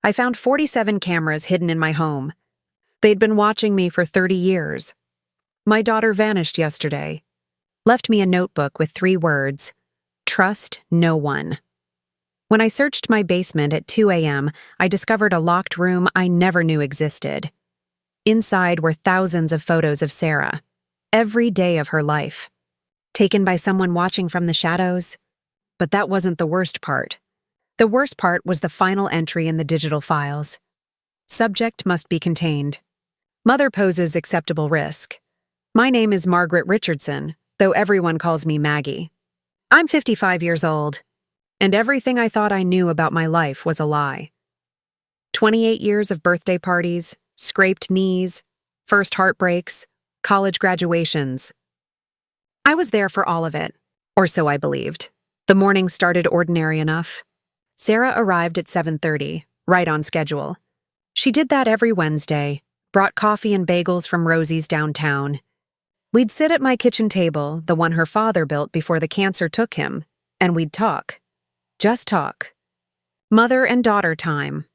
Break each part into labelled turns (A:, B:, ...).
A: I found 47 cameras hidden in my home. They'd been watching me for 30 years. My daughter vanished yesterday. Left me a notebook with 3 words: trust no one. When I searched my basement at 2 a.m., I discovered a locked room I never knew existed. Inside were thousands of photos of Sarah, every day of her life, taken by someone watching from the shadows. But that wasn't the worst part. The worst part was the final entry in the digital files. Subject must be contained. Mother poses acceptable risk. My name is Margaret Richardson, though everyone calls me Maggie. I'm 55 years old, and everything I thought I knew about my life was a lie. 28 years of birthday parties, scraped knees, first heartbreaks, college graduations. I was there for all of it, or so I believed. The morning started ordinary enough. Sarah arrived at 7:30, right on schedule. She did that every Wednesday, brought coffee and bagels from Rosie's downtown. We'd sit at my kitchen table, the one her father built before the cancer took him, and we'd talk. Just talk. Mother and daughter time.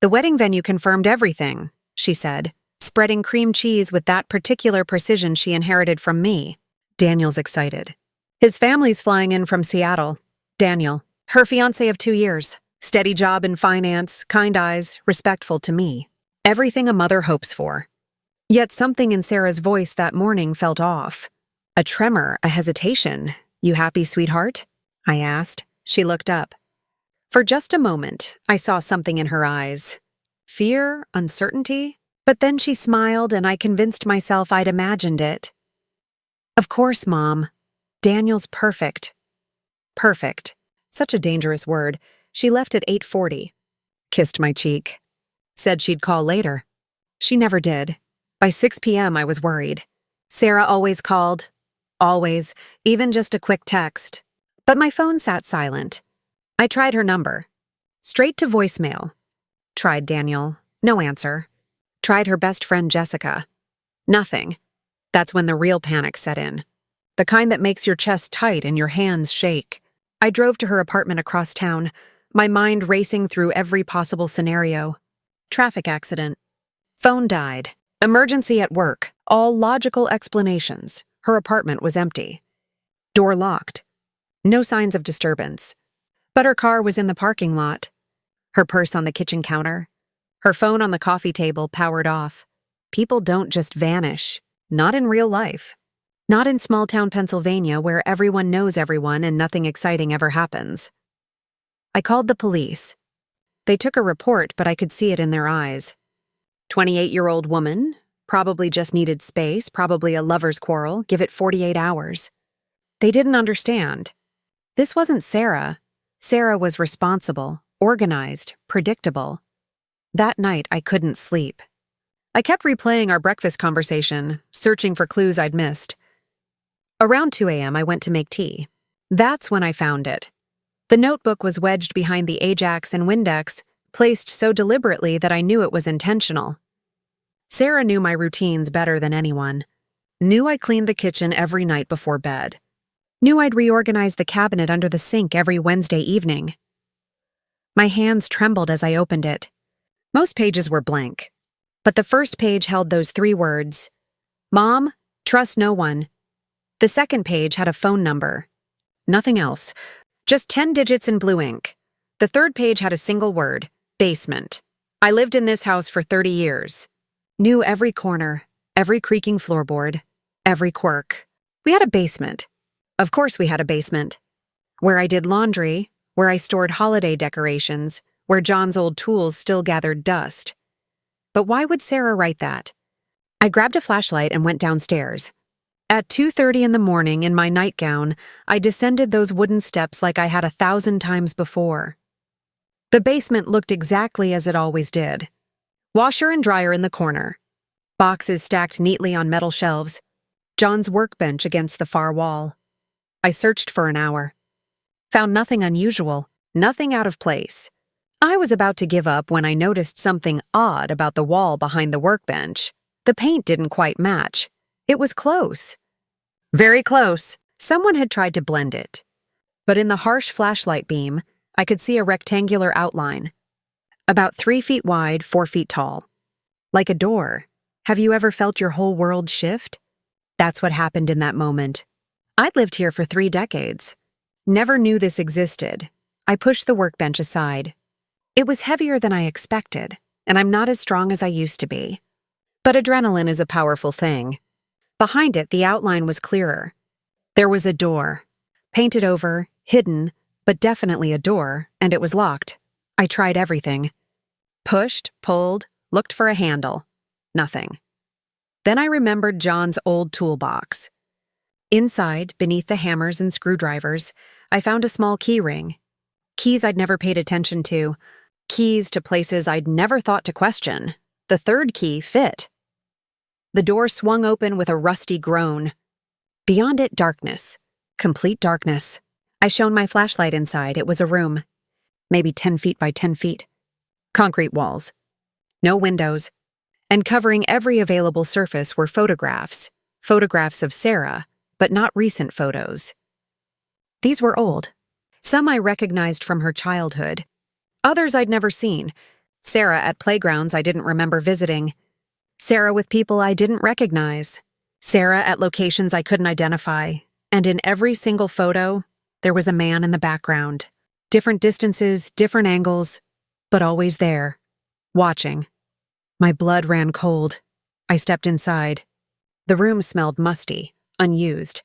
A: The wedding venue confirmed everything, she said, spreading cream cheese with that particular precision she inherited from me. Daniel's excited. His family's flying in from Seattle. Daniel, her fiancé of 2 years, steady job in finance, kind eyes, respectful to me. Everything a mother hopes for. Yet something in Sarah's voice that morning felt off. A tremor, a hesitation. "You happy, sweetheart?" I asked. She looked up. For just a moment, I saw something in her eyes. Fear, uncertainty. But then she smiled and I convinced myself I'd imagined it. "Of course, Mom. Daniel's perfect." Perfect. Such a dangerous word. She left at 8:40. Kissed my cheek. Said she'd call later. She never did. By 6 p.m. I was worried. Sarah always called. Always. Even just a quick text. But my phone sat silent. I tried her number. Straight to voicemail. Tried Daniel. No answer. Tried her best friend Jessica. Nothing. That's when the real panic set in. The kind that makes your chest tight and your hands shake. I drove to her apartment across town, my mind racing through every possible scenario. Traffic accident. Phone died. Emergency at work. All logical explanations. Her apartment was empty. Door locked. No signs of disturbance. But her car was in the parking lot. Her purse on the kitchen counter. Her phone on the coffee table powered off. People don't just vanish. Not in real life. Not in small-town Pennsylvania where everyone knows everyone and nothing exciting ever happens. I called the police. They took a report, but I could see it in their eyes. 28-year-old woman, probably just needed space, probably a lover's quarrel, give it 48 hours. They didn't understand. This wasn't Sarah. Sarah was responsible, organized, predictable. That night, I couldn't sleep. I kept replaying our breakfast conversation, searching for clues I'd missed. Around 2 a.m., I went to make tea. That's when I found it. The notebook was wedged behind the Ajax and Windex, placed so deliberately that I knew it was intentional. Sarah knew my routines better than anyone. Knew I cleaned the kitchen every night before bed. Knew I'd reorganize the cabinet under the sink every Wednesday evening. My hands trembled as I opened it. Most pages were blank, but the first page held those 3 words: Mom, trust no one. The second page had a phone number. Nothing else. Just 10 digits in blue ink. The third page had a single word: basement. I lived in this house for 30 years. Knew every corner, every creaking floorboard, every quirk. We had a basement. Of course we had a basement. Where I did laundry, where I stored holiday decorations, where John's old tools still gathered dust. But why would Sarah write that? I grabbed a flashlight and went downstairs. At 2:30 in the morning, in my nightgown, I descended those wooden steps like I had 1,000 times before. The basement looked exactly as it always did. Washer and dryer in the corner. Boxes stacked neatly on metal shelves. John's workbench against the far wall. I searched for an hour. Found nothing unusual, nothing out of place. I was about to give up when I noticed something odd about the wall behind the workbench. The paint didn't quite match. It was close. Very close. Someone had tried to blend it. But in the harsh flashlight beam, I could see a rectangular outline. About 3 feet wide, 4 feet tall. Like a door. Have you ever felt your whole world shift? That's what happened in that moment. I'd lived here for 3 decades. Never knew this existed. I pushed the workbench aside. It was heavier than I expected, and I'm not as strong as I used to be. But adrenaline is a powerful thing. Behind it, the outline was clearer. There was a door. Painted over, hidden, but definitely a door, and it was locked. I tried everything. Pushed, pulled, looked for a handle. Nothing. Then I remembered John's old toolbox. Inside, beneath the hammers and screwdrivers, I found a small key ring. Keys I'd never paid attention to. Keys to places I'd never thought to question. The third key fit. The door swung open with a rusty groan. Beyond it, darkness. Complete darkness. I shone my flashlight inside. It was a room. Maybe 10 feet by 10 feet. Concrete walls. No windows. And covering every available surface were photographs. Photographs of Sarah, but not recent photos. These were old. Some I recognized from her childhood. Others I'd never seen. Sarah at playgrounds I didn't remember visiting. Sarah with people I didn't recognize. Sarah at locations I couldn't identify. And in every single photo, there was a man in the background. Different distances, different angles, but always there, watching. My blood ran cold. I stepped inside. The room smelled musty, unused.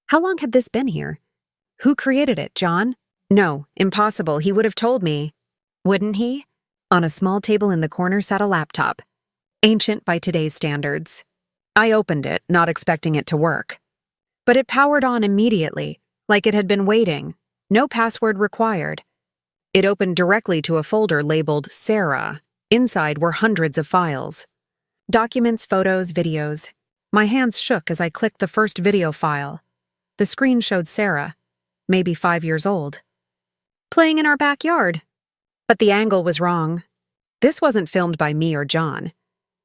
A: How long had this been here? Who created it, John? No, impossible. He would have told me. Wouldn't he? On a small table in the corner sat a laptop. Ancient by today's standards. I opened it, not expecting it to work. But it powered on immediately, like it had been waiting. No password required. It opened directly to a folder labeled Sarah. Inside were hundreds of files. Documents, photos, videos. My hands shook as I clicked the first video file. The screen showed Sarah, maybe 5 years old. Playing in our backyard. But the angle was wrong. This wasn't filmed by me or John.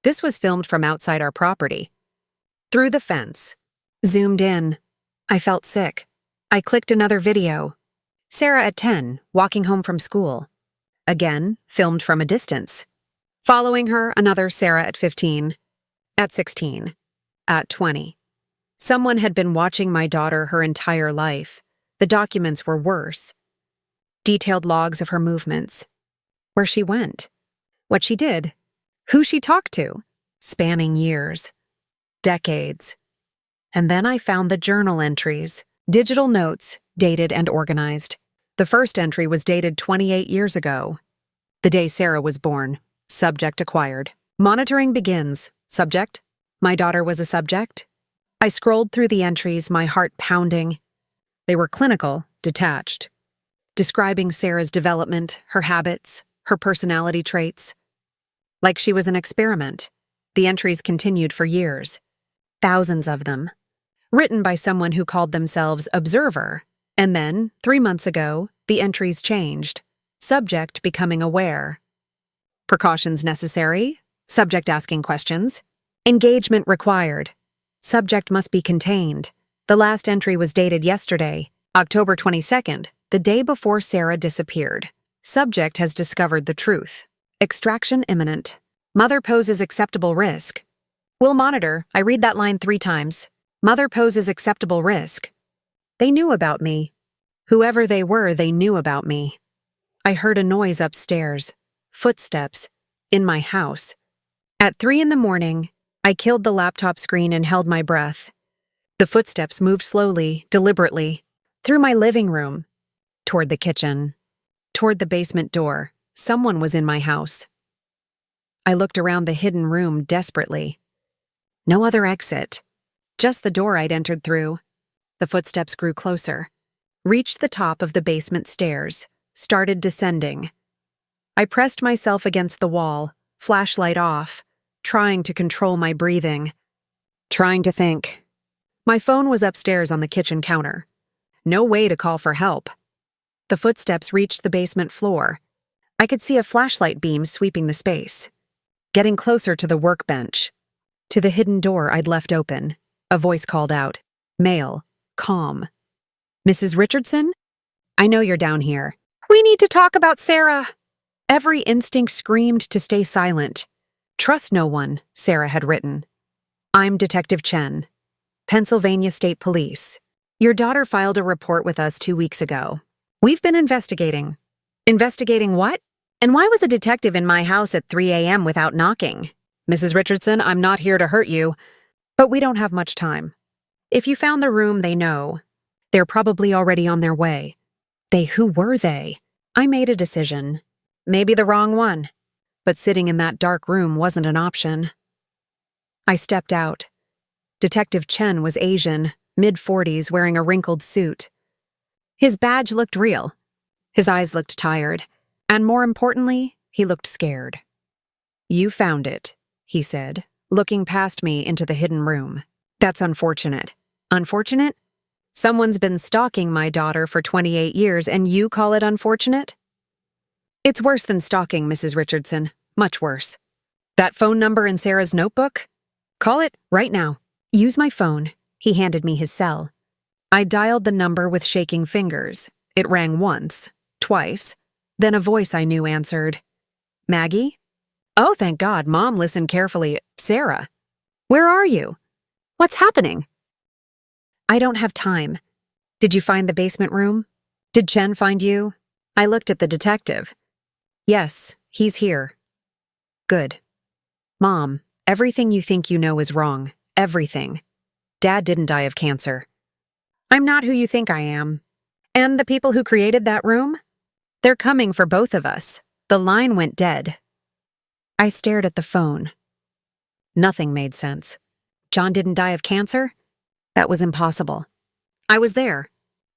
A: This was filmed from outside our property. Through the fence. Zoomed in. I felt sick. I clicked another video. Sarah at 10, walking home from school. Again, filmed from a distance. Following her, another Sarah at 15. At 16. At 20. Someone had been watching my daughter her entire life. The documents were worse. Detailed logs of her movements. Where she went. What she did. Who she talked to. Spanning years. Decades. And then I found the journal entries. Digital notes, dated and organized. The first entry was dated 28 years ago. The day Sarah was born. Subject acquired. Monitoring begins. Subject. My daughter was a subject. I scrolled through the entries, my heart pounding. They were clinical, detached. Describing Sarah's development, her habits, her personality traits. Like she was an experiment. The entries continued for years. Thousands of them. Written by someone who called themselves Observer. And then, 3 months ago, the entries changed. Subject becoming aware. Precautions necessary. Subject asking questions. Engagement required. Subject must be contained. The last entry was dated yesterday, October 22nd, the day before Sarah disappeared. Subject has discovered the truth. Extraction imminent. Mother poses acceptable risk. Will monitor. I read that line 3 times. Mother poses acceptable risk. They knew about me. Whoever they were, they knew about me. I heard a noise upstairs. Footsteps. In my house. At 3 a.m, I killed the laptop screen and held my breath. The footsteps moved slowly, deliberately, through my living room, toward the kitchen, toward the basement door. Someone was in my house. I looked around the hidden room desperately. No other exit. Just the door I'd entered through. The footsteps grew closer. Reached the top of the basement stairs. Started descending. I pressed myself against the wall, flashlight off, trying to control my breathing. Trying to think. My phone was upstairs on the kitchen counter. No way to call for help. The footsteps reached the basement floor. I could see a flashlight beam sweeping the space. Getting closer to the workbench. To the hidden door I'd left open. A voice called out. Male. Calm. Mrs. Richardson? I know you're down here. We need to talk about Sarah. Every instinct screamed to stay silent. Trust no one, Sarah had written. I'm Detective Chen, Pennsylvania State Police. Your daughter filed a report with us 2 weeks ago. We've been investigating. Investigating what? And why was a detective in my house at 3 a.m. without knocking? Mrs. Richardson, I'm not here to hurt you, but we don't have much time. If you found the room, they know. They're probably already on their way. Who were they? I made a decision. Maybe the wrong one, but sitting in that dark room wasn't an option. I stepped out. Detective Chen was Asian, mid-40s, wearing a wrinkled suit. His badge looked real. His eyes looked tired, and more importantly, he looked scared. You found it, he said, looking past me into the hidden room. That's unfortunate. Unfortunate? Someone's been stalking my daughter for 28 years, and you call it unfortunate? It's worse than stalking, Mrs. Richardson. Much worse. That phone number in Sarah's notebook? Call it right now. Use my phone. He handed me his cell. I dialed the number with shaking fingers. It rang once, twice. Then a voice I knew answered. Maggie? Oh, thank God, Mom listened carefully. Sarah, where are you? What's happening? I don't have time. Did you find the basement room? Did Chen find you? I looked at the detective. Yes, he's here. Good. Mom, everything you think you know is wrong. Everything. Dad didn't die of cancer. I'm not who you think I am. And the people who created that room? They're coming for both of us. The line went dead. I stared at the phone. Nothing made sense. John didn't die of cancer? That was impossible. I was there.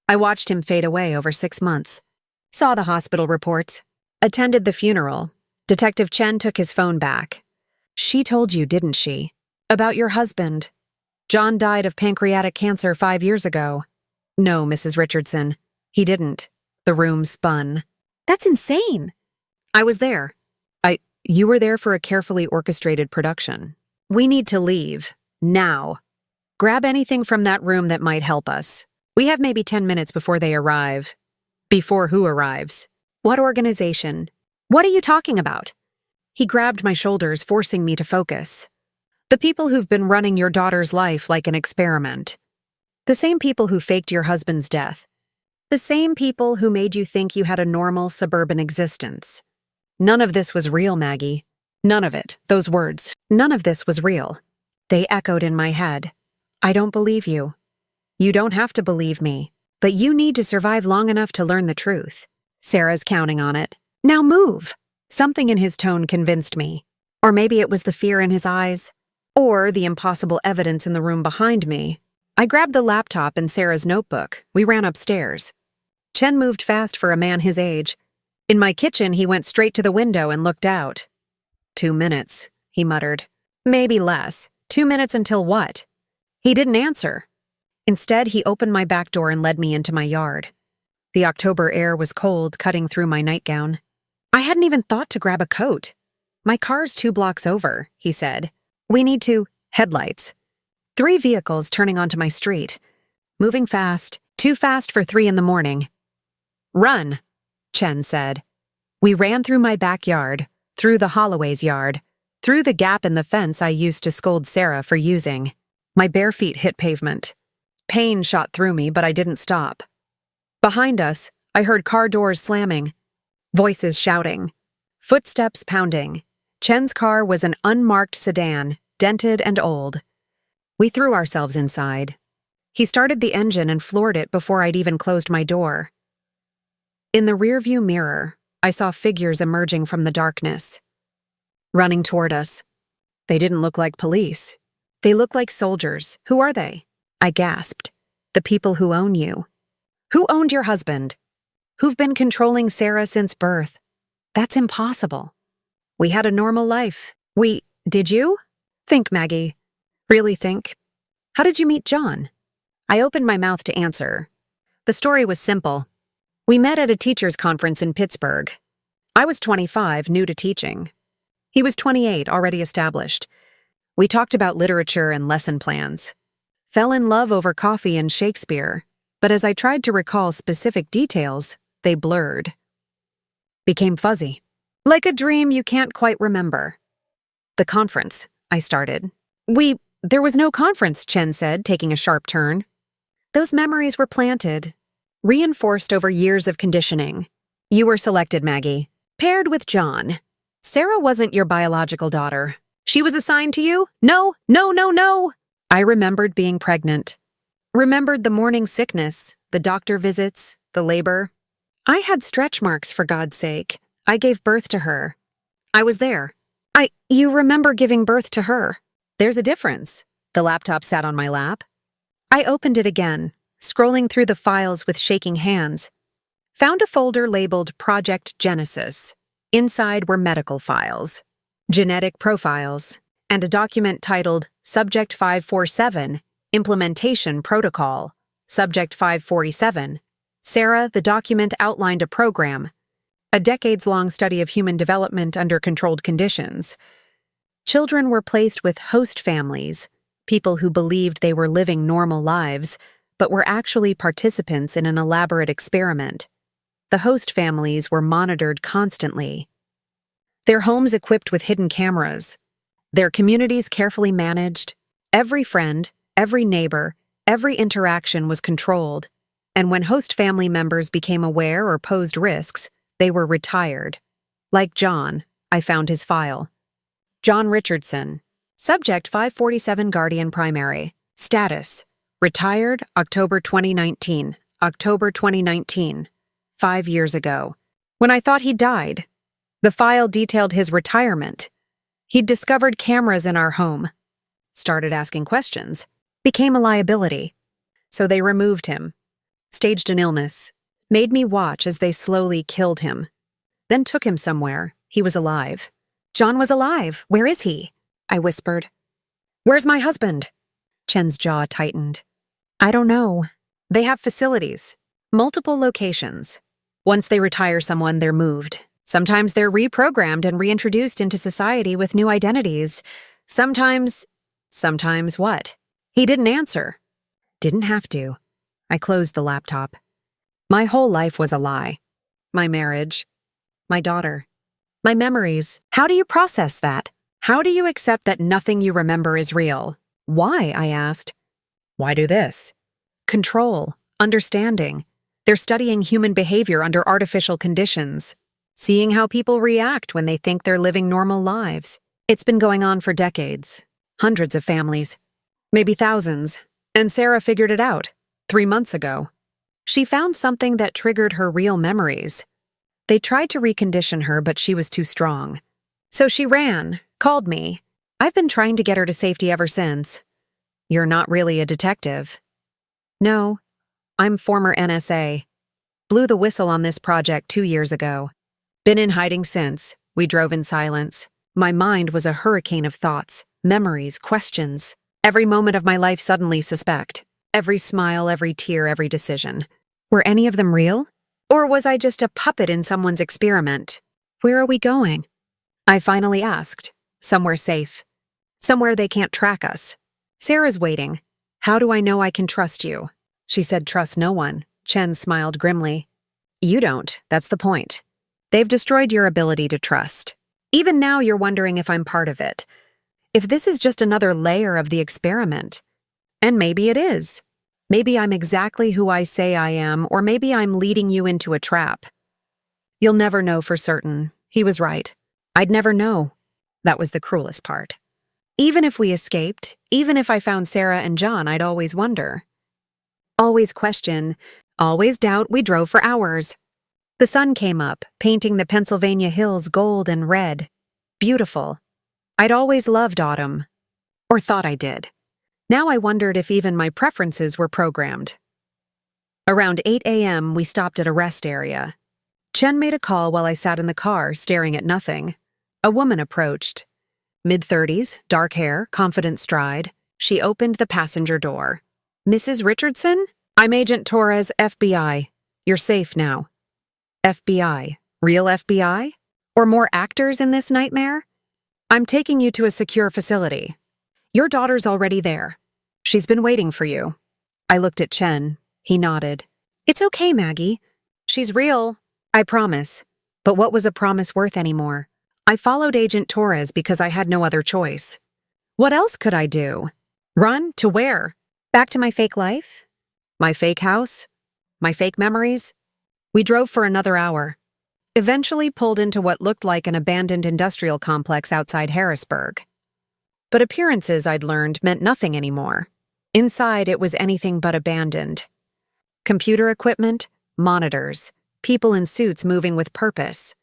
A: I watched him fade away over 6 months. Saw the hospital reports. Attended the funeral. Detective Chen took his phone back. She told you, didn't she? About your husband. John died of pancreatic cancer 5 years ago. No, Mrs. Richardson. He didn't. The room spun. That's insane. I was there. You were there for a carefully orchestrated production. We need to leave. Now. Grab anything from that room that might help us. We have maybe 10 minutes before they arrive. Before who arrives? What organization? What are you talking about? He grabbed my shoulders, forcing me to focus. The people who've been running your daughter's life like an experiment. The same people who faked your husband's death. The same people who made you think you had a normal suburban existence. None of this was real, Maggie. None of it. Those words. None of this was real. They echoed in my head. I don't believe you. You don't have to believe me, but you need to survive long enough to learn the truth. Sarah's counting on it. Now move! Something in his tone convinced me. Or maybe it was the fear in his eyes. Or the impossible evidence in the room behind me. I grabbed the laptop and Sarah's notebook. We ran upstairs. Chen moved fast for a man his age. In my kitchen, he went straight to the window and looked out. 2 minutes, he muttered. Maybe less. 2 minutes until what? He didn't answer. Instead, he opened my back door and led me into my yard. The October air was cold, cutting through my nightgown. I hadn't even thought to grab a coat. My car's 2 blocks over, he said. We need to... Headlights. 3 vehicles turning onto my street. Moving fast, too fast for 3 in the morning. Run, Chen said. We ran through my backyard, through the Holloway's yard, through the gap in the fence I used to scold Sarah for using. My bare feet hit pavement. Pain shot through me, but I didn't stop. Behind us, I heard car doors slamming, voices shouting, footsteps pounding. Chen's car was an unmarked sedan, dented and old. We threw ourselves inside. He started the engine and floored it before I'd even closed my door. In the rearview mirror, I saw figures emerging from the darkness, running toward us. They didn't look like police. They looked like soldiers. Who are they? I gasped. The people who own you. Who owned your husband? Who've been controlling Sarah since birth? That's impossible. We had a normal life. Did you? Think, Maggie. Really think. How did you meet John? I opened my mouth to answer. The story was simple. We met at a teachers' conference in Pittsburgh. I was 25, new to teaching. He was 28, already established. We talked about literature and lesson plans. Fell in love over coffee and Shakespeare, but as I tried to recall specific details, they blurred. Became fuzzy. Like a dream you can't quite remember. The conference, I started. There was no conference, Chen said, taking a sharp turn. Those memories were planted, reinforced over years of conditioning. You were selected, Maggie. Paired with John. Sarah wasn't your biological daughter. She was assigned to you? No, no, no, no. I remembered being pregnant. Remembered the morning sickness, the doctor visits, the labor. I had stretch marks, for God's sake. I gave birth to her. I was there. You remember giving birth to her. There's a difference. The laptop sat on my lap. I opened it again, scrolling through the files with shaking hands. Found a folder labeled Project Genesis. Inside were medical files, genetic profiles, and a document titled Subject 547, Implementation Protocol. Subject 547. Sarah, the document outlined a program, a decades-long study of human development under controlled conditions. Children were placed with host families, people who believed they were living normal lives, but were actually participants in an elaborate experiment. The host families were monitored constantly. Their homes equipped with hidden cameras. Their communities carefully managed. Every friend, every neighbor, every interaction was controlled. And when host family members became aware or posed risks, they were retired. Like John, I found his file. John Richardson. Subject 547 Guardian Primary. Status. Retired October 2019. October 2019. 5 years ago. When I thought he died. The file detailed his retirement. He'd discovered cameras in our home. Started asking questions. Became a liability. So they removed him. Staged an illness. Made me watch as they slowly killed him. Then took him somewhere. He was alive. John was alive. Where is he? I whispered. Where's my husband? Chen's jaw tightened. I don't know. They have facilities. Multiple locations. Once they retire someone, they're moved. Sometimes they're reprogrammed and reintroduced into society with new identities. Sometimes what? He didn't answer. Didn't have to. I closed the laptop. My whole life was a lie. My marriage. My daughter. My memories. How do you process that? How do you accept that nothing you remember is real? Why? I asked. Why do this? Control. Understanding. They're studying human behavior under artificial conditions. Seeing how people react when they think they're living normal lives. It's been going on for decades. Hundreds of families. Maybe thousands. And Sarah figured it out 3 months ago. She found something that triggered her real memories. They tried to recondition her, but she was too strong. So she ran, called me. I've been trying to get her to safety ever since. You're not really a detective. No, I'm former NSA. Blew the whistle on this project 2 years ago. Been in hiding since. We drove in silence. My mind was a hurricane of thoughts, memories, questions. Every moment of my life suddenly suspect. Every smile, every tear, every decision. Were any of them real? Or was I just a puppet in someone's experiment? Where are we going? I finally asked. Somewhere safe. Somewhere they can't track us. Sarah's waiting. How do I know I can trust you? She said trust no one. Chen smiled grimly. You don't. That's the point. They've destroyed your ability to trust. Even now you're wondering if I'm part of it. If this is just another layer of the experiment. And maybe it is. Maybe I'm exactly who I say I am, or maybe I'm leading you into a trap. You'll never know for certain. He was right. I'd never know. That was the cruelest part. Even if we escaped, even if I found Sarah and John, I'd always wonder. Always question, always doubt. We drove for hours. The sun came up, painting the Pennsylvania hills gold and red. Beautiful. I'd always loved autumn. Or thought I did. Now I wondered if even my preferences were programmed. Around 8 a.m., we stopped at a rest area. Chen made a call while I sat in the car, staring at nothing. A woman approached. Mid-30s, dark hair, confident stride. She opened the passenger door. Mrs. Richardson? I'm Agent Torres, FBI. You're safe now. FBI? Real FBI? Or more actors in this nightmare? I'm taking you to a secure facility. Your daughter's already there. She's been waiting for you. I looked at Chen. He nodded. It's okay, Maggie. She's real. I promise. But what was a promise worth anymore? I followed Agent Torres because I had no other choice. What else could I do? Run? To where? Back to my fake life? My fake house? My fake memories? We drove for another hour. Eventually pulled into what looked like an abandoned industrial complex outside Harrisburg. But appearances, I'd learned, meant nothing anymore. Inside, it was anything but abandoned. Computer equipment, monitors, people in suits moving with purpose.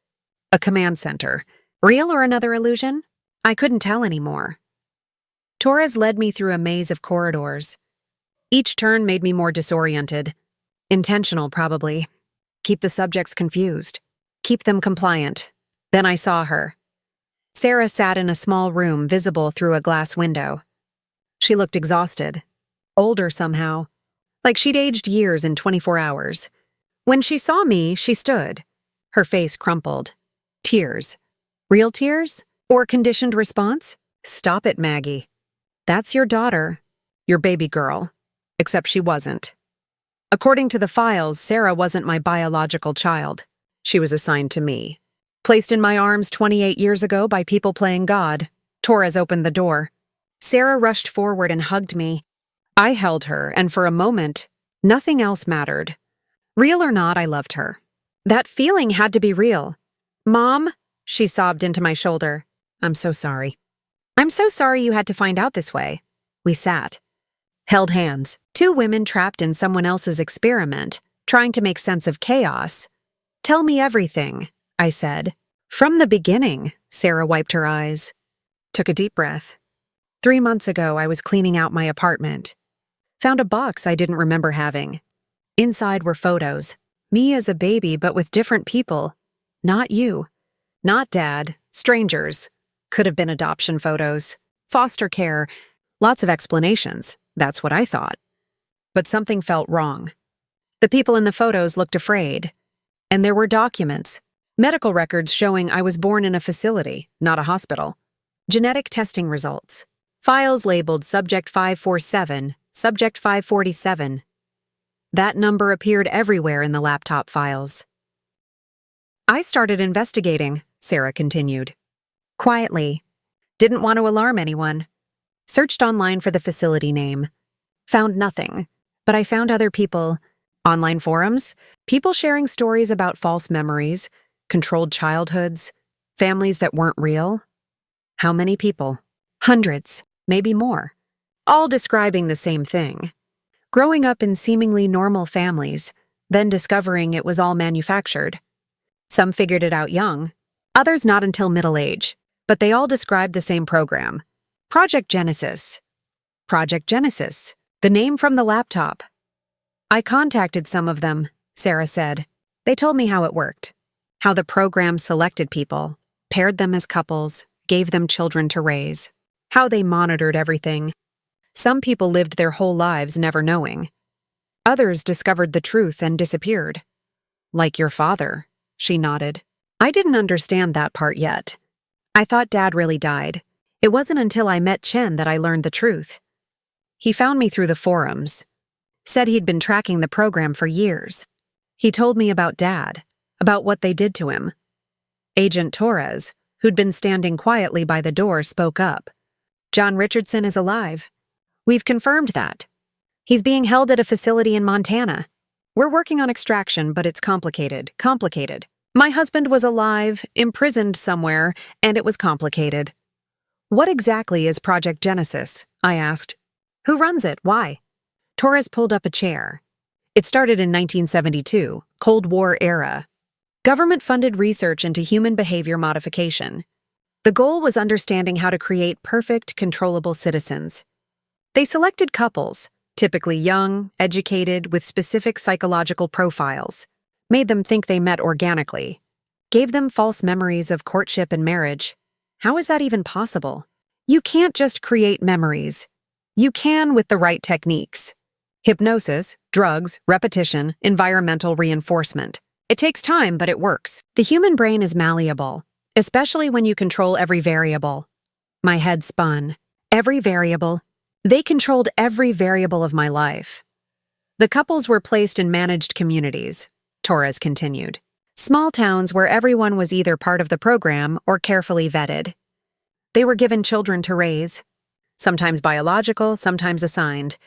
A: A command center. Real or another illusion? I couldn't tell anymore. Torres led me through a maze of corridors. Each turn made me more disoriented. Intentional, probably. Keep the subjects confused. Keep them compliant. Then I saw her. Sarah sat in a small room visible through a glass window. She looked exhausted. Older somehow. Like she'd aged years in 24 hours. When she saw me, she stood. Her face crumpled. Tears. Real tears? Or conditioned response? Stop it, Maggie. That's your daughter. Your baby girl. Except she wasn't. According to the files, Sarah wasn't my biological child. She was assigned to me. Placed in my arms 28 years ago by people playing God, Torres opened the door. Sarah rushed forward and hugged me. I held her, and for a moment, nothing else mattered. Real or not, I loved her. That feeling had to be real. Mom, she sobbed into my shoulder. I'm so sorry. I'm so sorry you had to find out this way. We sat. Held hands. Two women trapped in someone else's experiment, trying to make sense of chaos. Tell me everything, I said. From the beginning, Sarah wiped her eyes. Took a deep breath. 3 months ago, I was cleaning out my apartment. Found a box I didn't remember having. Inside were photos. Me as a baby, but with different people. Not you. Not Dad. Strangers. Could have been adoption photos. Foster care. Lots of explanations. That's what I thought. But something felt wrong. The people in the photos looked afraid. And there were documents. Medical records showing I was born in a facility, not a hospital. Genetic testing results. Files labeled Subject 547, Subject 547. That number appeared everywhere in the laptop files. I started investigating, Sarah continued. Quietly. Didn't want to alarm anyone. Searched online for the facility name. Found nothing, but I found other people. Online forums, people sharing stories about false memories, controlled childhoods, families that weren't real. How many people? Hundreds, maybe more. All describing the same thing. Growing up in seemingly normal families, then discovering it was all manufactured. Some figured it out young, others not until middle age, but they all described the same program. Project Genesis. Project Genesis, the name from the laptop. I contacted some of them, Sarah said. They told me how it worked. How the program selected people, paired them as couples, gave them children to raise. How they monitored everything. Some people lived their whole lives never knowing. Others discovered the truth and disappeared. Like your father, she nodded. I didn't understand that part yet. I thought Dad really died. It wasn't until I met Chen that I learned the truth. He found me through the forums. Said he'd been tracking the program for years. He told me about Dad, about what they did to him. Agent Torres, who'd been standing quietly by the door, spoke up. John Richardson is alive. We've confirmed that. He's being held at a facility in Montana. We're working on extraction, but it's complicated. My husband was alive, imprisoned somewhere, and it was complicated. What exactly is Project Genesis? I asked. Who runs it? Why? Torres pulled up a chair. It started in 1972, Cold War era. Government-funded research into human behavior modification. The goal was understanding how to create perfect, controllable citizens. They selected couples, typically young, educated, with specific psychological profiles, made them think they met organically, gave them false memories of courtship and marriage. How is that even possible? You can't just create memories. You can with the right techniques. Hypnosis, drugs, repetition, environmental reinforcement. It takes time, but it works. The human brain is malleable, especially when you control every variable. My head spun. Every variable. They controlled every variable of my life. The couples were placed in managed communities, Torres continued. Small towns where everyone was either part of the program or carefully vetted. They were given children to raise, sometimes biological, sometimes assigned.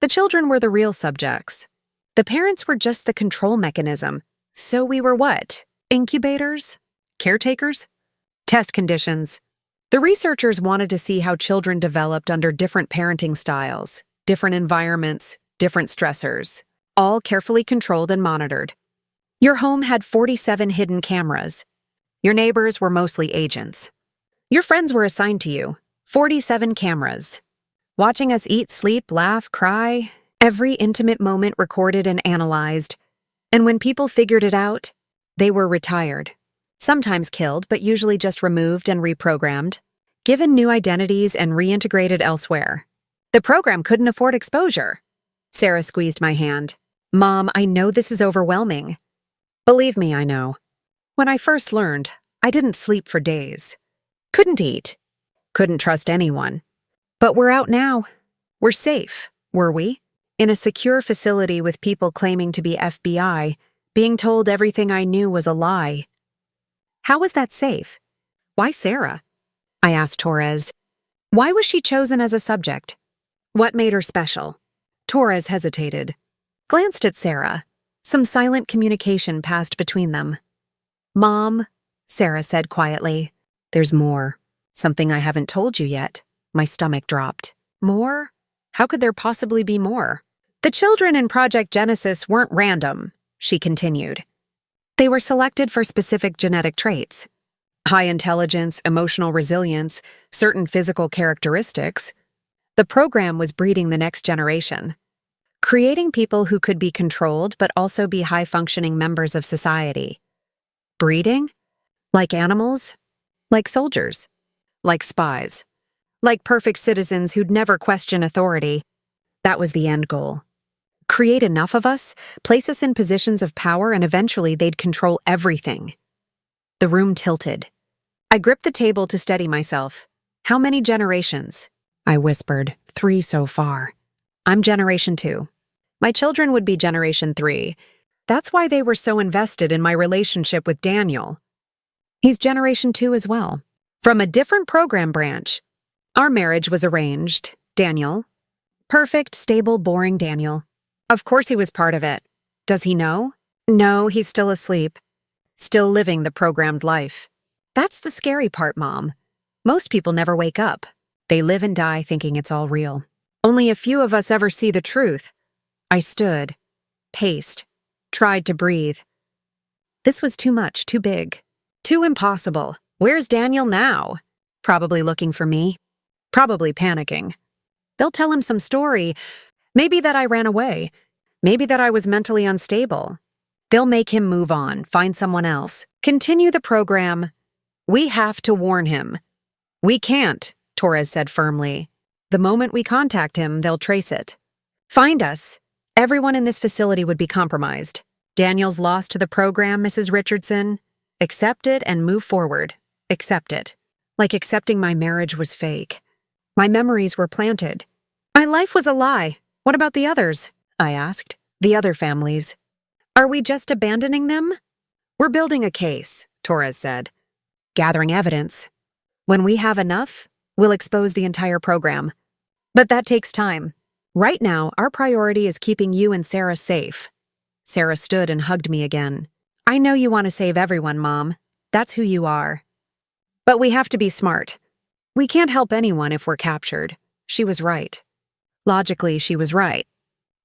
A: The children were the real subjects. The parents were just the control mechanism. So we were what? Incubators? Caretakers? Test conditions. The researchers wanted to see how children developed under different parenting styles, different environments, different stressors, all carefully controlled and monitored. Your home had 47 hidden cameras. Your neighbors were mostly agents. Your friends were assigned to you. 47 cameras. Watching us eat, sleep, laugh, cry. Every intimate moment recorded and analyzed. And when people figured it out, they were retired. Sometimes killed, but usually just removed and reprogrammed. Given new identities and reintegrated elsewhere. The program couldn't afford exposure. Sarah squeezed my hand. Mom, I know this is overwhelming. Believe me, I know. When I first learned, I didn't sleep for days. Couldn't eat. Couldn't trust anyone. But we're out now. We're safe, were we? In a secure facility with people claiming to be FBI, being told everything I knew was a lie. How was that safe? Why Sarah? I asked Torres. Why was she chosen as a subject? What made her special? Torres hesitated, glanced at Sarah. Some silent communication passed between them. Mom, Sarah said quietly, there's more. Something I haven't told you yet. My stomach dropped. More? How could there possibly be more? The children in Project Genesis weren't random, she continued. They were selected for specific genetic traits. High intelligence, emotional resilience, certain physical characteristics. The program was breeding the next generation. Creating people who could be controlled but also be high-functioning members of society. Breeding? Like animals? Like soldiers? Like spies? Like perfect citizens who'd never question authority? That was the end goal. Create enough of us, place us in positions of power, and eventually they'd control everything. The room tilted. I gripped the table to steady myself. How many generations? I whispered. 3 so far. I'm Generation 2. My children would be Generation 3. That's why they were so invested in my relationship with Daniel. He's Generation 2 as well. From a different program branch. Our marriage was arranged. Daniel. Perfect, stable, boring Daniel. Of course he was part of it. Does he know? No, he's still asleep. Still living the programmed life. That's the scary part, Mom. Most people never wake up. They live and die thinking it's all real. Only a few of us ever see the truth. I stood, paced, tried to breathe. This was too much, too big, too impossible. Where's Daniel now? Probably looking for me. Probably panicking. They'll tell him some story. Maybe that I ran away. Maybe that I was mentally unstable. They'll make him move on, find someone else, continue the program. We have to warn him. We can't, Torres said firmly. The moment we contact him, they'll trace it. Find us. Everyone in this facility would be compromised. Daniel's lost to the program, Mrs. Richardson. Accept it and move forward. Accept it. Like accepting my marriage was fake. My memories were planted. My life was a lie. What about the others? I asked. The other families. Are we just abandoning them? We're building a case, Torres said. Gathering evidence. When we have enough, we'll expose the entire program. But that takes time. Right now, our priority is keeping you and Sarah safe. Sarah stood and hugged me again. I know you want to save everyone, Mom. That's who you are. But we have to be smart. We can't help anyone if we're captured. She was right. Logically, she was right.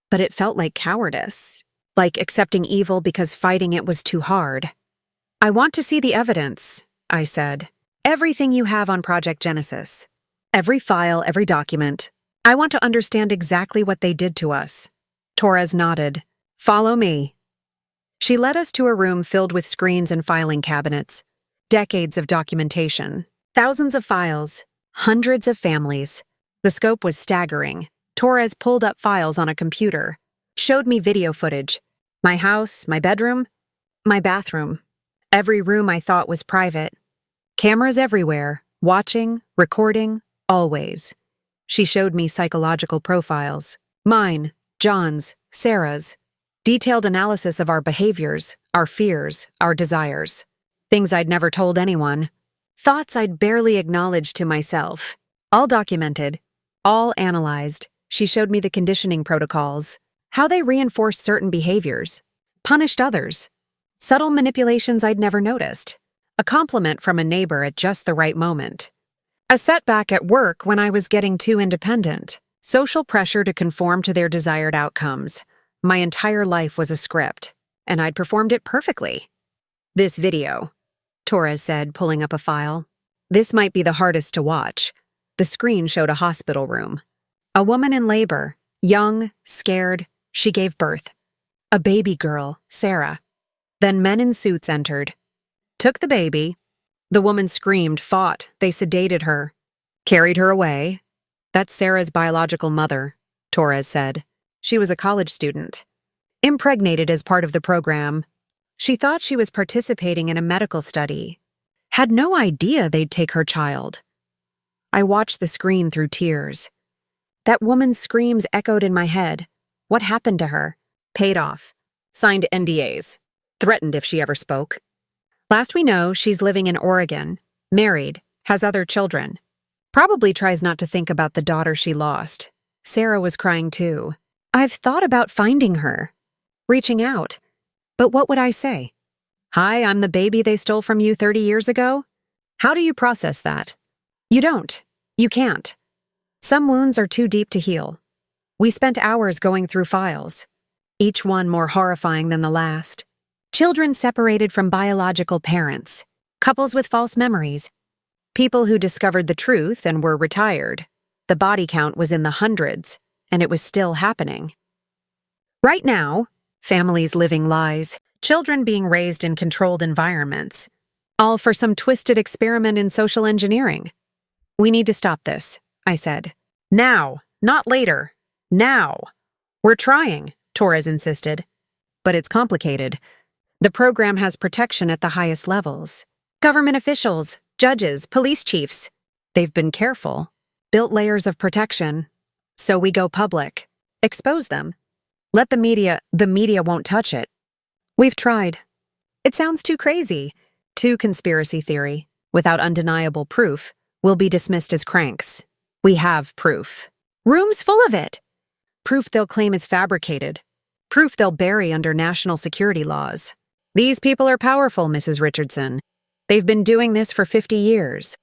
A: But it felt like cowardice. Like accepting evil because fighting it was too hard. I want to see the evidence, I said. Everything you have on Project Genesis. Every file, every document. I want to understand exactly what they did to us. Torres nodded. Follow me. She led us to a room filled with screens and filing cabinets. Decades of documentation. Thousands of files. Hundreds of families. The scope was staggering. Torres pulled up files on a computer. Showed me video footage. My house, my bedroom, my bathroom. Every room I thought was private. Cameras everywhere. Watching, recording, always. She showed me psychological profiles. Mine, John's, Sarah's. Detailed analysis of our behaviors, our fears, our desires. Things I'd never told anyone. Thoughts I'd barely acknowledged to myself. All documented, all analyzed. She showed me the conditioning protocols, how they reinforced certain behaviors, punished others. Subtle manipulations I'd never noticed. A compliment from a neighbor at just the right moment. A setback at work when I was getting too independent. Social pressure to conform to their desired outcomes. My entire life was a script, and I'd performed it perfectly. This video, Torres said, pulling up a file. This might be the hardest to watch. The screen showed a hospital room. A woman in labor, young, scared, she gave birth. A baby girl, Sarah. Then men in suits entered. Took the baby. The woman screamed, fought, they sedated her. Carried her away. That's Sarah's biological mother, Torres said. She was a college student. Impregnated as part of the program. She thought she was participating in a medical study. Had no idea they'd take her child. I watched the screen through tears. That woman's screams echoed in my head. What happened to her? Paid off. Signed NDAs. Threatened if she ever spoke. Last we know, she's living in Oregon. Married. Has other children. Probably tries not to think about the daughter she lost. Sarah was crying too. I've thought about finding her. Reaching out. But what would I say? Hi, I'm the baby they stole from you 30 years ago? How do you process that? You don't. You can't. Some wounds are too deep to heal. We spent hours going through files. Each one more horrifying than the last. Children separated from biological parents. Couples with false memories. People who discovered the truth and were retired. The body count was in the hundreds, and it was still happening. Right now, families living lies, children being raised in controlled environments, all for some twisted experiment in social engineering. We need to stop this, I said. Now, not later. Now. We're trying, Torres insisted. But it's complicated. The program has protection at the highest levels. Government officials, judges, police chiefs. They've been careful. Built layers of protection. So we go public. Expose them. Let the media won't touch it. We've tried. It sounds too crazy. Too conspiracy theory. Without undeniable proof, we'll be dismissed as cranks. We have proof. Rooms full of it. Proof they'll claim is fabricated. Proof they'll bury under national security laws. These people are powerful, Mrs. Richardson. They've been doing this for 50 years.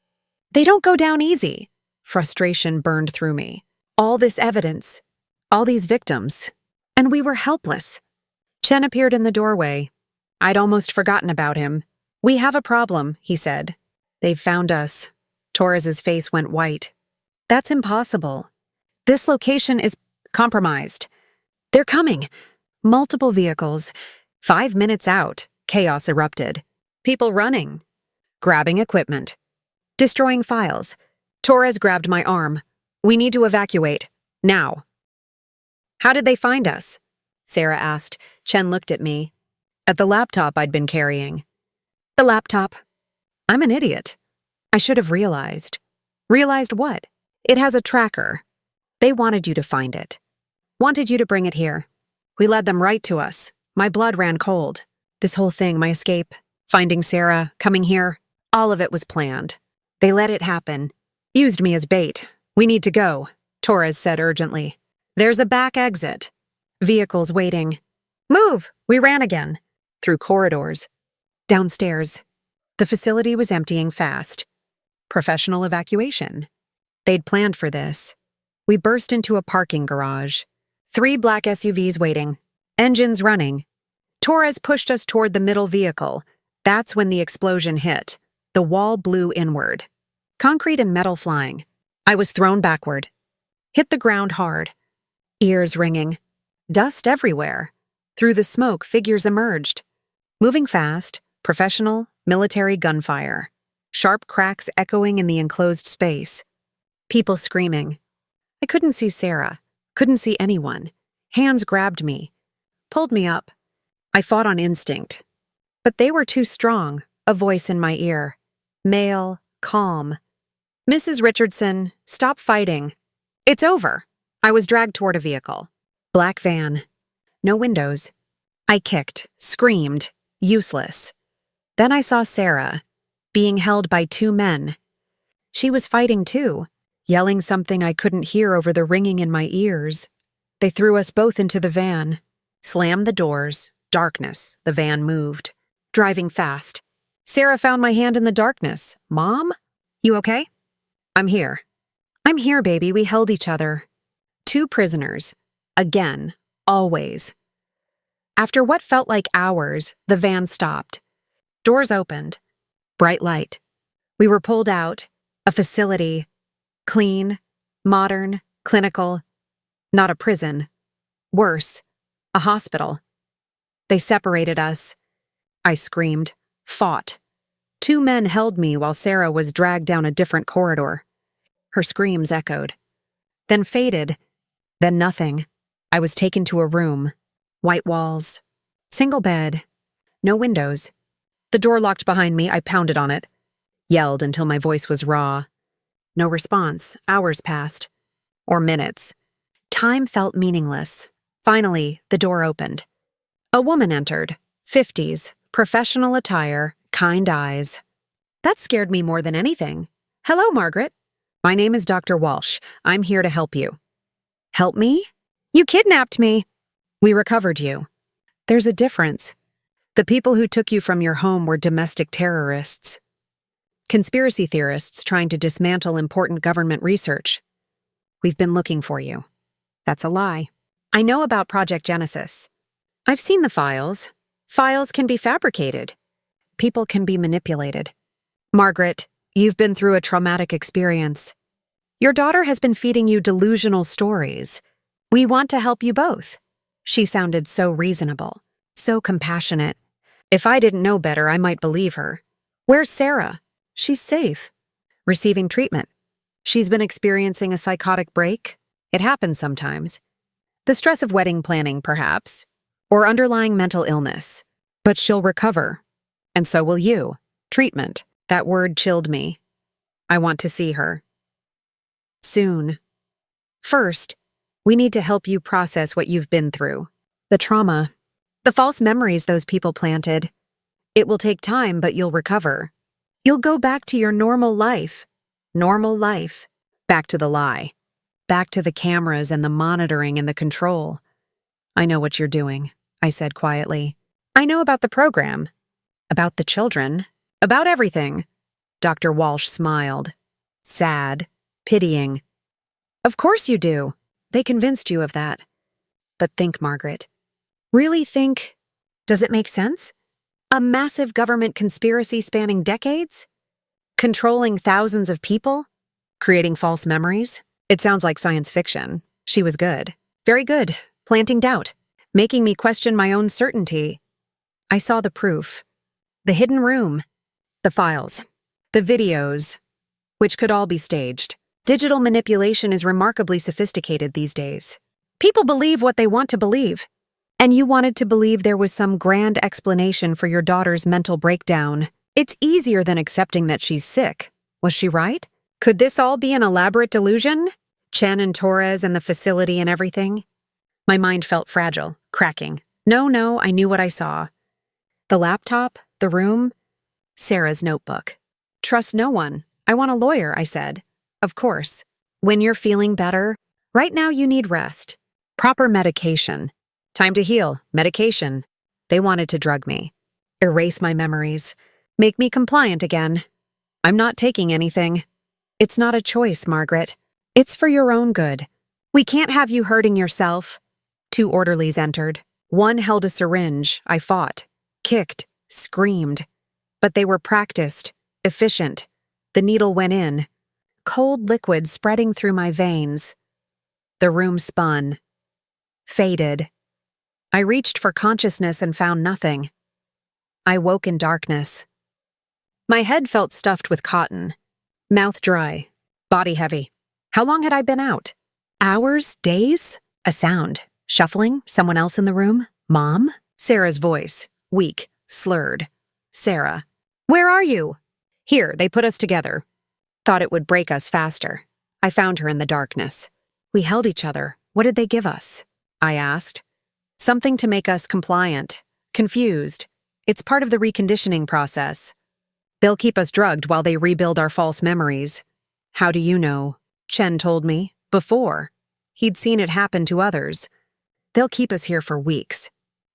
A: They don't go down easy. Frustration burned through me. All this evidence. All these victims. And we were helpless. Chen appeared in the doorway. I'd almost forgotten about him. We have a problem, he said. They've found us. Torres's face went white. That's impossible. This location is compromised. They're coming. Multiple vehicles. 5 minutes out, chaos erupted. People running. Grabbing equipment. Destroying files. Torres grabbed my arm. We need to evacuate. Now. How did they find us? Sarah asked. Chen looked at me. At the laptop I'd been carrying. The laptop. I'm an idiot. I should have realized. Realized what? It has a tracker. They wanted you to find it. Wanted you to bring it here. We led them right to us. My blood ran cold. This whole thing, my escape, finding Sarah, coming here, all of it was planned. They let it happen. Used me as bait. We need to go, Torres said urgently. There's a back exit. Vehicles waiting. Move! We ran again. Through corridors. Downstairs. The facility was emptying fast. Professional evacuation. They'd planned for this. We burst into a parking garage. 3 black SUVs waiting. Engines running. Torres pushed us toward the middle vehicle. That's when the explosion hit. The wall blew inward. Concrete and metal flying. I was thrown backward. Hit the ground hard. Ears ringing. Dust everywhere. Through the smoke, figures emerged. Moving fast, professional, military gunfire. Sharp cracks echoing in the enclosed space. People screaming. I couldn't see Sarah. Couldn't see anyone. Hands grabbed me. Pulled me up. I fought on instinct. But they were too strong, a voice in my ear. Male, calm. Mrs. Richardson, stop fighting. It's over. I was dragged toward a vehicle. Black van. No windows. I kicked, screamed, useless. Then I saw Sarah, being held by two men. She was fighting too, yelling something I couldn't hear over the ringing in my ears. They threw us both into the van, slammed the doors, darkness, the van moved. Driving fast. Sarah found my hand in the darkness. Mom? You okay? I'm here. I'm here, baby. We held each other. Two prisoners. Again. Always. After what felt like hours, the van stopped. Doors opened. Bright light. We were pulled out. A facility. Clean. Modern. Clinical. Not a prison. Worse. A hospital. They separated us. I screamed. Fought. Two men held me while Sarah was dragged down a different corridor. Her screams echoed. Then faded. Then nothing. I was taken to a room. White walls. Single bed. No windows. The door locked behind me. I pounded on it. Yelled until my voice was raw. No response. Hours passed. Or minutes. Time felt meaningless. Finally, the door opened. A woman entered. 50s. Professional attire. Kind eyes. That scared me more than anything. Hello, Margaret. My name is Dr. Walsh. I'm here to help you. Help me? You kidnapped me. We recovered you. There's a difference. The people who took you from your home were domestic terrorists. Conspiracy theorists trying to dismantle important government research. We've been looking for you. That's a lie. I know about Project Genesis. I've seen the files. Files can be fabricated. People can be manipulated. Margaret, you've been through a traumatic experience. Your daughter has been feeding you delusional stories. We want to help you both. She sounded so reasonable, so compassionate. If I didn't know better, I might believe her. Where's Sarah? She's safe. Receiving treatment. She's been experiencing a psychotic break. It happens sometimes. The stress of wedding planning, perhaps. Or underlying mental illness. But she'll recover. And so will you. Treatment. That word chilled me. I want to see her. Soon. First, we need to help you process what you've been through. The trauma. The false memories those people planted. It will take time, but you'll recover. You'll go back to your normal life. Normal life. Back to the lie. Back to the cameras and the monitoring and the control. I know what you're doing, I said quietly. I know about the program. About the children. About everything. Dr. Walsh smiled. Sad. Pitying. Of course you do. They convinced you of that. But think, Margaret. Really think, does it make sense? A massive government conspiracy spanning decades? Controlling thousands of people? Creating false memories? It sounds like science fiction. She was good. Very good. Planting doubt. Making me question my own certainty. I saw the proof. The hidden room. The files. The videos. Which could all be staged. Digital manipulation is remarkably sophisticated these days. People believe what they want to believe. And you wanted to believe there was some grand explanation for your daughter's mental breakdown. It's easier than accepting that she's sick. Was she right? Could this all be an elaborate delusion? Chen and Torres and the facility and everything? My mind felt fragile, cracking. No, I knew what I saw. The laptop, the room, Sarah's notebook. Trust no one. I want a lawyer, I said. Of course. When you're feeling better, right now you need rest. Proper medication. Time to heal. Medication. They wanted to drug me. Erase my memories. Make me compliant again. I'm not taking anything. It's not a choice, Margaret. It's for your own good. We can't have you hurting yourself. 2 orderlies entered. One held a syringe. I fought. Kicked. Screamed. But they were practiced. Efficient. The needle went in. Cold liquid spreading through my veins. The room spun. Faded. I reached for consciousness and found nothing. I woke in darkness. My head felt stuffed with cotton. Mouth dry. Body heavy. How long had I been out? Hours? Days? A sound. Shuffling? Someone else in the room? Mom? Sarah's voice. Weak. Slurred. Sarah. Where are you? Here, they put us together. Thought it would break us faster. I found her in the darkness. We held each other. What did they give us? I asked. Something to make us compliant, confused. It's part of the reconditioning process. They'll keep us drugged while they rebuild our false memories. How do you know? Chen told me, before. He'd seen it happen to others. They'll keep us here for weeks,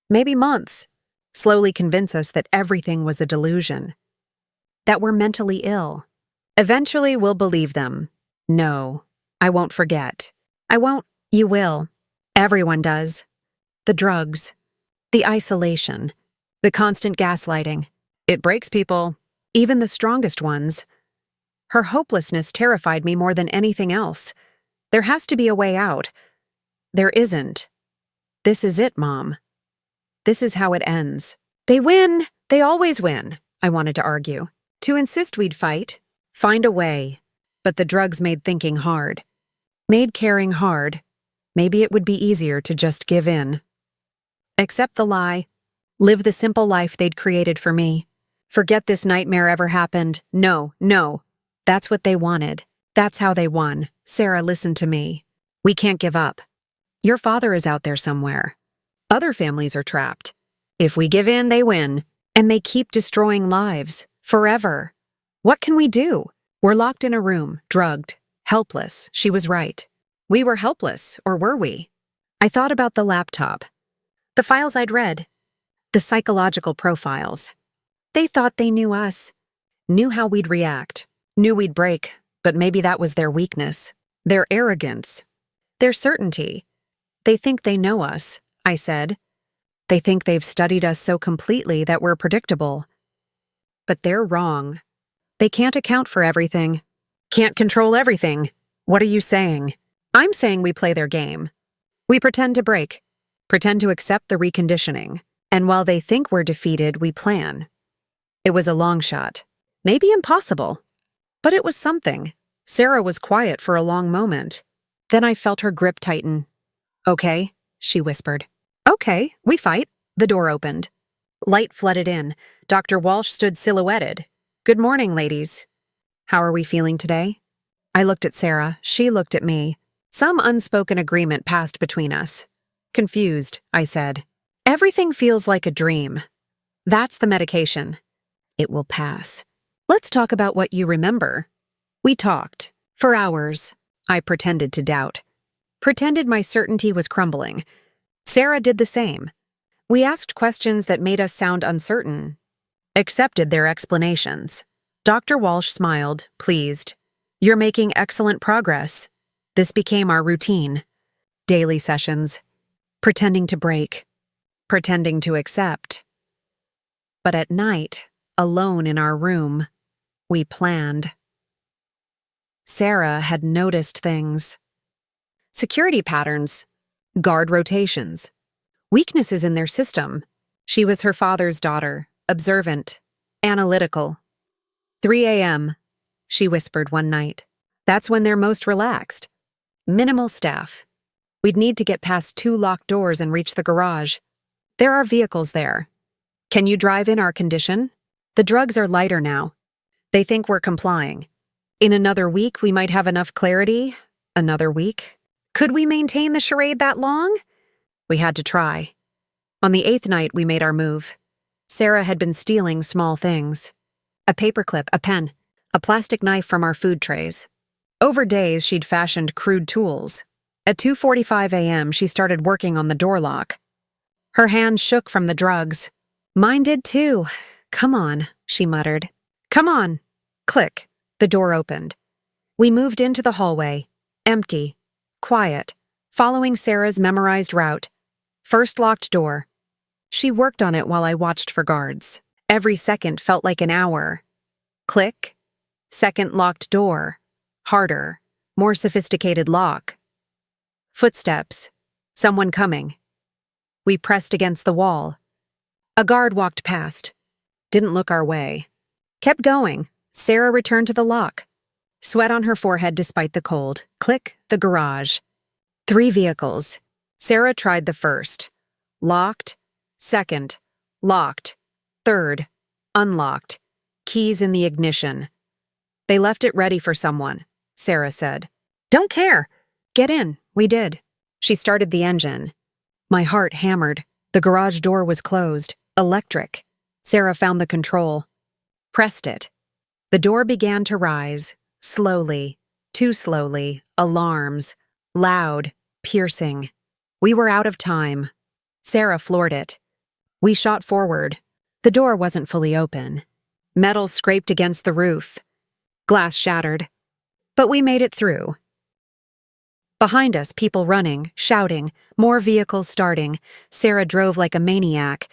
A: maybe months, slowly convince us that everything was a delusion, that we're mentally ill. Eventually, we'll believe them. No, I won't forget. I won't. You will. Everyone does. The drugs, the isolation, the constant gaslighting. It breaks people, even the strongest ones. Her hopelessness terrified me more than anything else. There has to be a way out. There isn't. This is it, Mom. This is how it ends. They win. They always win, I wanted to argue. To insist we'd fight, find a way. But the drugs made thinking hard. Made caring hard. Maybe it would be easier to just give in. Accept the lie. Live the simple life they'd created for me. Forget this nightmare ever happened. No. That's what they wanted. That's how they won. Sarah, listen to me. We can't give up. Your father is out there somewhere. Other families are trapped. If we give in, they win. And they keep destroying lives. Forever. What can we do? We're locked in a room, drugged, helpless. She was right. We were helpless, or were we? I thought about the laptop. The files I'd read. The psychological profiles. They thought they knew us. Knew how we'd react. Knew we'd break, but maybe that was their weakness. Their arrogance. Their certainty. They think they know us, I said. They think they've studied us so completely that we're predictable. But they're wrong. They can't account for everything. Can't control everything. What are you saying? I'm saying we play their game. We pretend to break. Pretend to accept the reconditioning. And while they think we're defeated, we plan. It was a long shot. Maybe impossible. But it was something. Sarah was quiet for a long moment. Then I felt her grip tighten. Okay, she whispered. Okay, we fight. The door opened. Light flooded in. Dr. Walsh stood silhouetted. Good morning, ladies. How are we feeling today? I looked at Sarah. She looked at me. Some unspoken agreement passed between us. Confused, I said. Everything feels like a dream. That's the medication. It will pass. Let's talk about what you remember. We talked. For hours. I pretended to doubt. Pretended my certainty was crumbling. Sarah did the same. We asked questions that made us sound uncertain. Accepted their explanations. Dr. Walsh smiled, pleased. You're making excellent progress. This became our routine. Daily sessions. Pretending to break. Pretending to accept. But at night, alone in our room, we planned. Sarah had noticed things. Security patterns. Guard rotations. Weaknesses in their system. She was her father's daughter, observant, analytical. 3 a.m., she whispered one night. That's when they're most relaxed. Minimal staff. We'd need to get past 2 locked doors and reach the garage. There are vehicles there. Can you drive in our condition? The drugs are lighter now. They think we're complying. In another week, we might have enough clarity. Another week? Could we maintain the charade that long? We had to try. On the 8th night, we made our move. Sarah had been stealing small things. A paperclip, a pen, a plastic knife from our food trays. Over days, she'd fashioned crude tools. At 2:45 a.m., she started working on the door lock. Her hands shook from the drugs. Mine did too. Come on, she muttered. Come on. Click. The door opened. We moved into the hallway. Empty. Quiet. Following Sarah's memorized route. First locked door. She worked on it while I watched for guards. Every second felt like an hour. Click. Second locked door. Harder. More sophisticated lock. Footsteps. Someone coming. We pressed against the wall. A guard walked past. Didn't look our way. Kept going. Sarah returned to the lock. Sweat on her forehead despite the cold. Click, the garage. 3 vehicles. Sarah tried the first. Locked. Second. Locked. Third. Unlocked. Keys in the ignition. They left it ready for someone, Sarah said. Don't care. Get in. We did. She started the engine. My heart hammered. The garage door was closed. Electric. Sarah found the control. Pressed it. The door began to rise. Slowly. Too slowly. Alarms. Loud. Piercing. We were out of time. Sarah floored it. We shot forward. The door wasn't fully open. Metal scraped against the roof. Glass shattered. But we made it through. Behind us, people running, shouting, more vehicles starting. Sarah drove like a maniac.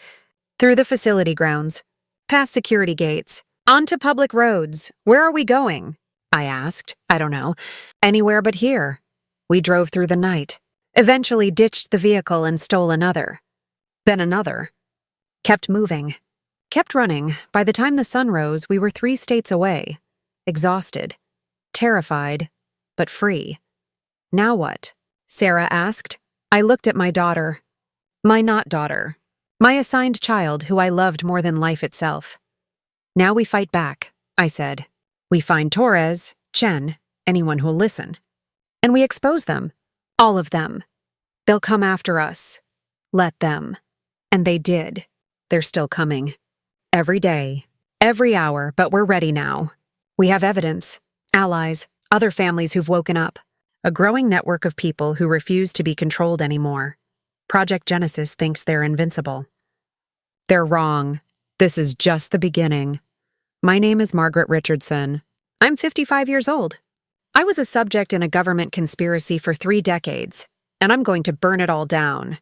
A: Through the facility grounds. Past security gates. Onto public roads. Where are we going? I asked. I don't know. Anywhere but here. We drove through the night. Eventually ditched the vehicle and stole another. Then another. Kept moving. Kept running. By the time the sun rose, we were 3 states away. Exhausted. Terrified. But free. Now what? Sarah asked. I looked at my daughter. My not daughter. My assigned child who I loved more than life itself. Now we fight back, I said. We find Torres, Chen, anyone who'll listen. And we expose them. All of them. They'll come after us. Let them. And they did. They're still coming. Every day. Every hour, but we're ready now. We have evidence. Allies. Other families who've woken up. A growing network of people who refuse to be controlled anymore. Project Genesis thinks they're invincible. They're wrong. This is just the beginning. My name is Margaret Richardson. I'm 55 years old. I was a subject in a government conspiracy for 3 decades, and I'm going to burn it all down.